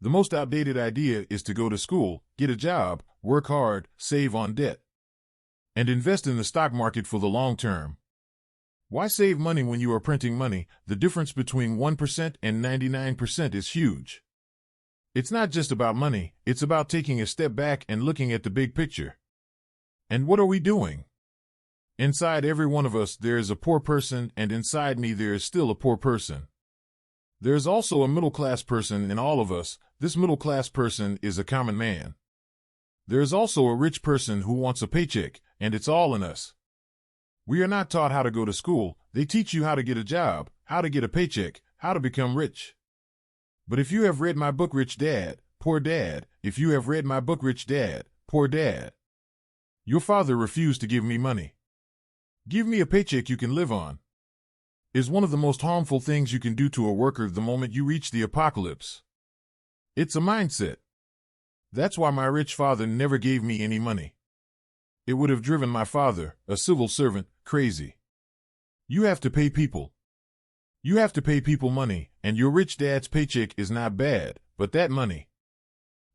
The most outdated idea is to go to school, get a job, work hard, save on debt, and invest in the stock market for the long term. Why save money when you are printing money? The difference between 1% and 99% is huge. It's not just about money, it's about taking a step back and looking at the big picture. And what are we doing? Inside every one of us there is a poor person, and inside me there is still a poor person. There is also a middle-class person in all of us. This middle-class person is a common man. There is also a rich person who wants a paycheck, and it's all in us. We are not taught how to go to school. They teach you how to get a job, how to get a paycheck, how to become rich. But if you have read my book Rich Dad, Poor Dad, if you have read my book Rich Dad, Poor Dad, your father refused to give me money. Give me a paycheck you can live on is one of the most harmful things you can do to a worker the moment you reach the apocalypse. It's a mindset. That's why my rich father never gave me any money. It would have driven my father, a civil servant, crazy. You have to pay people. You have to pay people money, and your rich dad's paycheck is not bad, but that money.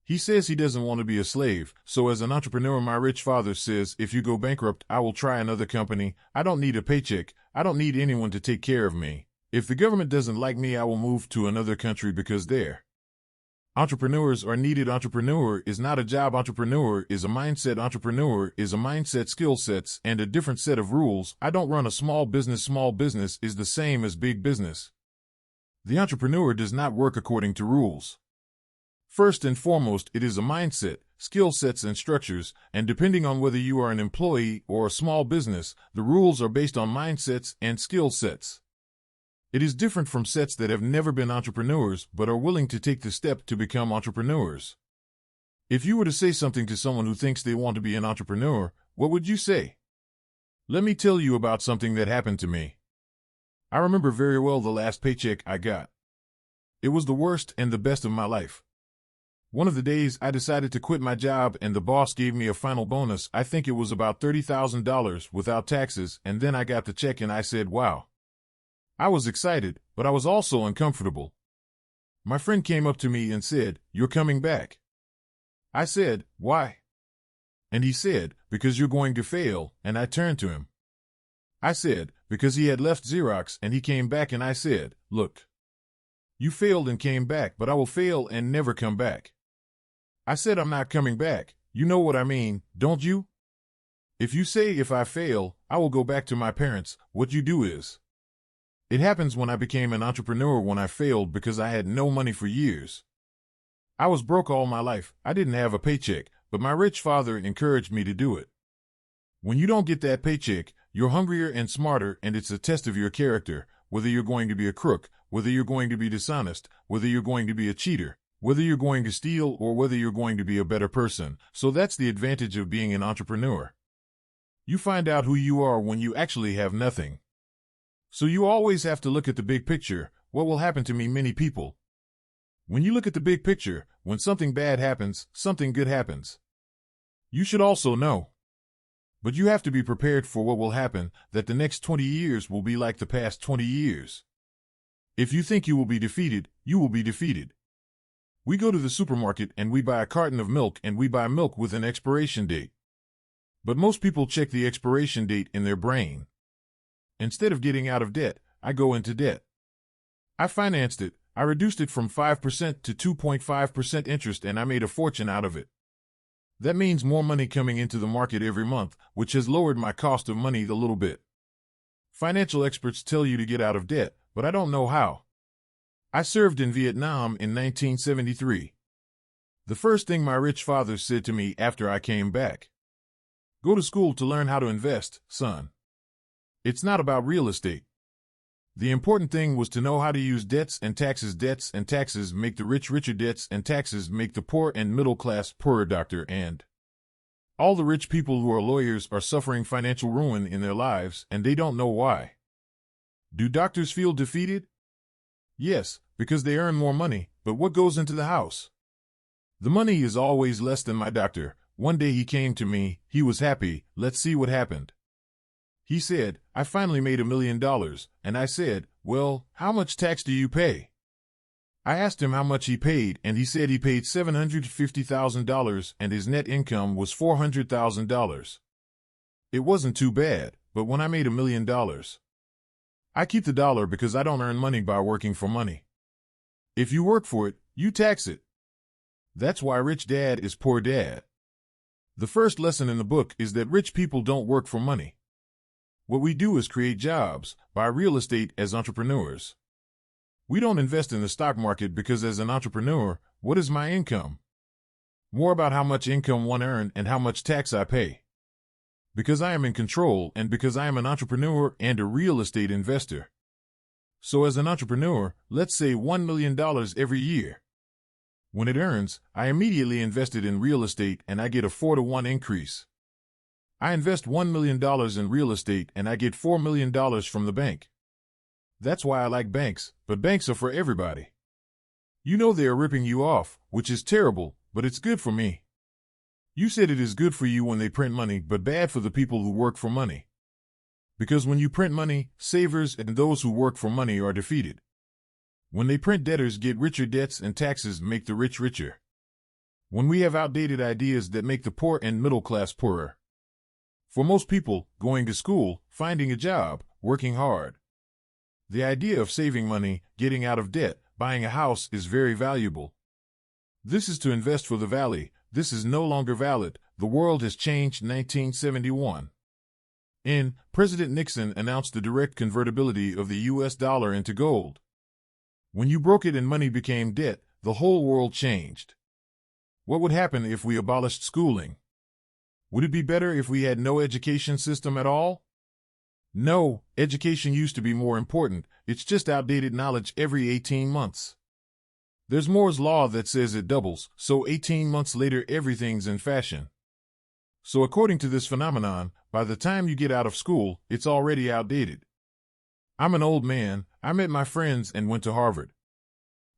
He says he doesn't want to be a slave, so as an entrepreneur my rich father says, if you go bankrupt, I will try another company. I don't need a paycheck. I don't need anyone to take care of me. If the government doesn't like me, I will move to another country because there. Entrepreneurs are needed. Entrepreneur is not a job. Entrepreneur is a mindset. Entrepreneur is a mindset, skill sets, and a different set of rules. I don't run a small business. Small business is the same as big business. The entrepreneur does not work according to rules. First and foremost, it is a mindset, skill sets, and structures, and depending on whether you are an employee or a small business, the rules are based on mindsets and skill sets. It is different from sets that have never been entrepreneurs but are willing to take the step to become entrepreneurs. If you were to say something to someone who thinks they want to be an entrepreneur, what would you say? Let me tell you about something that happened to me. I remember very well the last paycheck I got. It was the worst and the best of my life. One of the days I decided to quit my job and the boss gave me a final bonus. I think it was about $30,000 without taxes, and then I got the check and I said, wow. I was excited, but I was also uncomfortable. My friend came up to me and said, "You're coming back." I said, "Why?" And he said, "Because you're going to fail," and I turned to him. I said, because he had left Xerox and he came back, and I said, "Look, you failed and came back, but I will fail and never come back." I said, "I'm not coming back. You know what I mean, don't you? If you say if I fail, I will go back to my parents, what you do is." It happens when I became an entrepreneur when I failed because I had no money for years. I was broke all my life. I didn't have a paycheck, but my rich father encouraged me to do it. When you don't get that paycheck, you're hungrier and smarter, and it's a test of your character, whether you're going to be a crook, whether you're going to be dishonest, whether you're going to be a cheater, whether you're going to steal, or whether you're going to be a better person. So that's the advantage of being an entrepreneur. You find out who you are when you actually have nothing. So you always have to look at the big picture. What will happen to me? Many people. When you look at the big picture, when something bad happens, something good happens. You should also know. But you have to be prepared for what will happen, that the next 20 years will be like the past 20 years. If you think you will be defeated, you will be defeated. We go to the supermarket and we buy a carton of milk, and we buy milk with an expiration date. But most people check the expiration date in their brain. Instead of getting out of debt, I go into debt. I financed it. I reduced it from 5% to 2.5% interest, and I made a fortune out of it. That means more money coming into the market every month, which has lowered my cost of money a little bit. Financial experts tell you to get out of debt, but I don't know how. I served in Vietnam in 1973. The first thing my rich father said to me after I came back: "Go to school to learn how to invest, son. It's not about real estate." The important thing was to know how to use debts and taxes. Debts and taxes make the rich richer. Debts and taxes make the poor and middle class poorer. Doctor and all the rich people who are lawyers are suffering financial ruin in their lives, and they don't know why. Do doctors feel defeated? Yes, because they earn more money, but what goes into the house? The money is always less than my doctor. One day he came to me. He was happy. Let's see what happened. He said, "I finally made $1 million, and I said, "Well, how much tax do you pay?" I asked him how much he paid, and he said he paid $750,000 and his net income was $400,000. It wasn't too bad, but when I made $1 million, I keep the dollar because I don't earn money by working for money. If you work for it, you tax it. That's why Rich Dad is Poor Dad. The first lesson in the book is that rich people don't work for money. What we do is create jobs, buy real estate as entrepreneurs. We don't invest in the stock market because as an entrepreneur, what is my income? More about how much income one earned and how much tax I pay. Because I am in control and because I am an entrepreneur and a real estate investor. So as an entrepreneur, let's say $1 million every year. When it earns, I immediately invest it in real estate and I get a 4-to-1 increase. I invest $1 million in real estate and I get $4 million from the bank. That's why I like banks, but banks are for everybody. You know they are ripping you off, which is terrible, but it's good for me. You said it is good for you when they print money, but bad for the people who work for money. Because when you print money, savers and those who work for money are defeated. When they print, debtors get richer, debts and taxes make the rich richer. When we have outdated ideas that make the poor and middle class poorer. For most people, going to school, finding a job, working hard. The idea of saving money, getting out of debt, buying a house is very valuable. This is to invest for the valley. This is no longer valid. The world has changed. 1971. President Nixon announced the direct convertibility of the U.S. dollar into gold. When you broke it and money became debt, the whole world changed. What would happen if we abolished schooling? Would it be better if we had no education system at all? No, education used to be more important. It's just outdated knowledge every 18 months. There's Moore's law that says it doubles, so 18 months later everything's in fashion. So according to this phenomenon, by the time you get out of school, it's already outdated. I'm an old man. I met my friends and went to Harvard.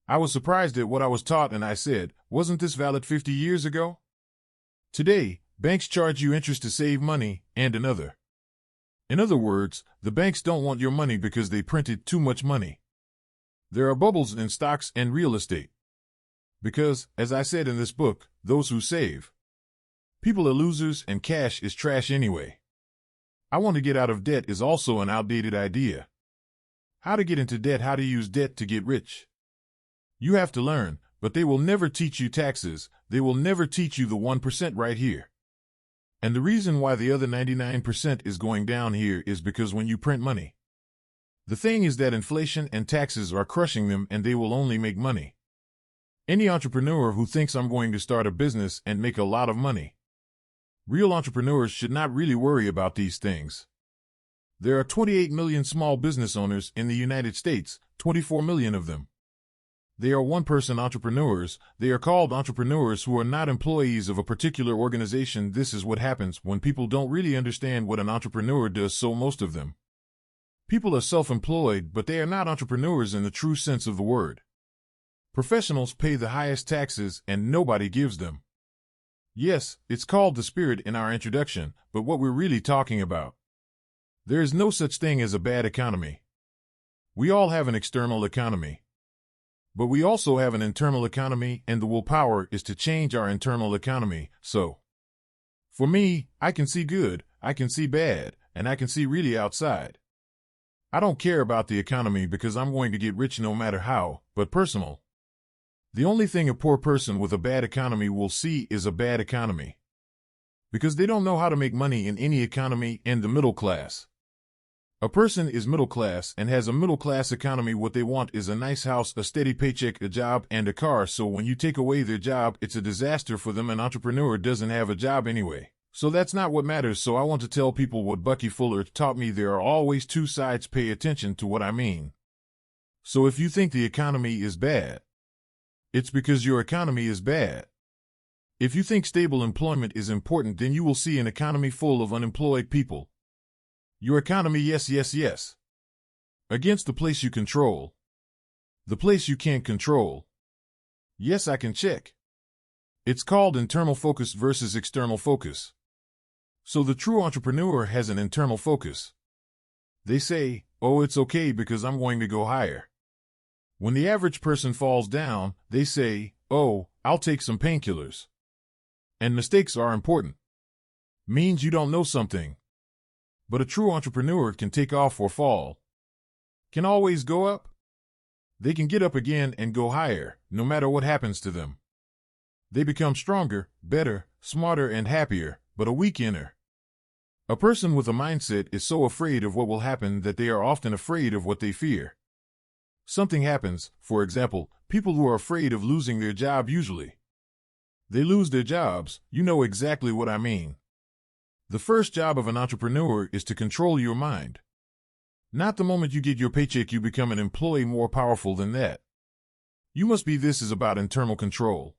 I was surprised at what I was taught and I said, wasn't this valid 50 years ago? Today, banks charge you interest to save money, and another. In other words, the banks don't want your money because they printed too much money. There are bubbles in stocks and real estate. Because, as I said in this book, those who save. People are losers and cash is trash anyway. I want to get out of debt is also an outdated idea. How to get into debt, how to use debt to get rich. You have to learn, but they will never teach you taxes. They will never teach you the 1% right here. And the reason why the other 99% is going down here is because when you print money, the thing is that inflation and taxes are crushing them and they will only make money. Any entrepreneur who thinks I'm going to start a business and make a lot of money. Real entrepreneurs should not really worry about these things. There are 28 million small business owners in the United States, 24 million of them. They are one-person entrepreneurs. They are called entrepreneurs who are not employees of a particular organization. This is what happens when people don't really understand what an entrepreneur does, so most of them. People are self-employed, but they are not entrepreneurs in the true sense of the word. Professionals pay the highest taxes and nobody gives them. Yes, it's called the spirit in our introduction, but what we're really talking about. There is no such thing as a bad economy. We all have an external economy. But we also have an internal economy, and the willpower is to change our internal economy. So, for me, I can see good, I can see bad, and I can see really outside. I don't care about the economy because I'm going to get rich no matter how, but personal. The only thing a poor person with a bad economy will see is a bad economy. Because they don't know how to make money in any economy and the middle class. A person is middle class and has a middle class economy. What they want is a nice house, a steady paycheck, a job, and a car. So when you take away their job, it's a disaster for them. An entrepreneur doesn't have a job anyway. So that's not what matters. So I want to tell people what Bucky Fuller taught me. There are always two sides. Pay attention to what I mean. So if you think the economy is bad, it's because your economy is bad. If you think stable employment is important, then you will see an economy full of unemployed people. Your economy, yes, yes, yes. Against the place you control. The place you can't control. Yes, I can check. It's called internal focus versus external focus. So the true entrepreneur has an internal focus. They say, oh, it's okay because I'm going to go higher. When the average person falls down, they say, "Oh, I'll take some painkillers." And mistakes are important. Means you don't know something. But a true entrepreneur can take off or fall. Can always go up. They can get up again and go higher, no matter what happens to them. They become stronger, better, smarter, and happier, but a weak inner. A person with a mindset is so afraid of what will happen that they are often afraid of what they fear. Something happens, for example, people who are afraid of losing their job usually. They lose their jobs, you know exactly what I mean. The first job of an entrepreneur is to control your mind. Not the moment you get your paycheck you become an employee more powerful than that. You must be. This is about internal control.